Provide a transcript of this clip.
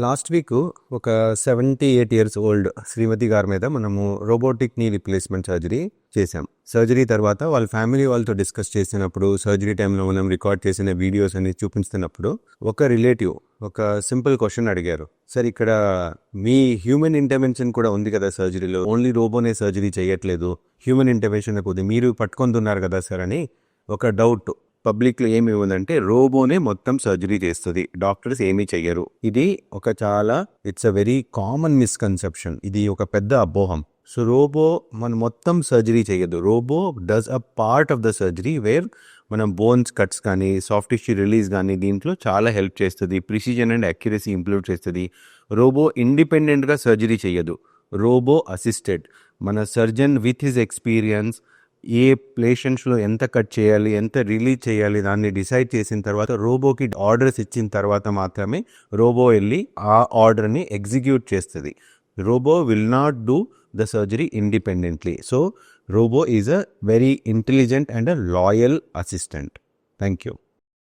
Last week ఒక 78 years old శ్రీమతి గారి మీద మనము రోబోటిక్ నీ రిప్లేస్మెంట్ సర్జరీ చేసాం. సర్జరీ తర్వాత వాళ్ళ ఫ్యామిలీ వాళ్ళతో డిస్కస్ చేసినప్పుడు, సర్జరీ టైంలో మనం రికార్డ్ చేసిన వీడియోస్ అన్ని చూపిస్తున్నప్పుడు ఒక రిలేటివ్ ఒక సింపుల్ క్వశ్చన్ అడిగారు. సార్, ఇక్కడ మీ హ్యూమన్ ఇంటర్వెన్షన్ కూడా ఉంది కదా సర్జరీలో, ఓన్లీ రోబోనే సర్జరీ చేయట్లేదు, హ్యూమన్ ఇంటర్వెన్షన్ కొద్ది మీరు పట్టుకొస్తున్నారు కదా సార్ అని ఒక డౌట్ పబ్లిక్లో ఏమి ఉందంటే రోబోనే మొత్తం సర్జరీ చేస్తుంది, డాక్టర్స్ ఏమీ చెయ్యరు. ఇది ఒక చాలా it's a very common misconception. ఇది ఒక పెద్ద అపోహం. సో రోబో మన మొత్తం సర్జరీ చేయదు. Robo does a part of the surgery where మనం బోన్స్ కట్స్ కానీ సాఫ్ట్ టిష్యూ రిలీజ్ కానీ దీంట్లో చాలా హెల్ప్ చేస్తుంది. ప్రిసిజన్ అండ్ అక్యురసీ ఇంప్రూవ్ చేస్తుంది. రోబో ఇండిపెండెంట్గా సర్జరీ చేయదు. Robo assisted. మన సర్జన్ విత్ హిజ్ ఎక్స్పీరియన్స్ ఏ పేషెంట్స్లో ఎంత కట్ చేయాలి, ఎంత రిలీజ్ చేయాలి దాన్ని డిసైడ్ చేసిన తర్వాత రోబోకి ఆర్డర్స్ ఇచ్చిన తర్వాత మాత్రమే రోబో వెళ్ళి ఆ ఆర్డర్ని ఎగ్జిక్యూట్ చేస్తుంది. Robo will not do the surgery independently. So robo is a very intelligent and a loyal assistant. Thank you.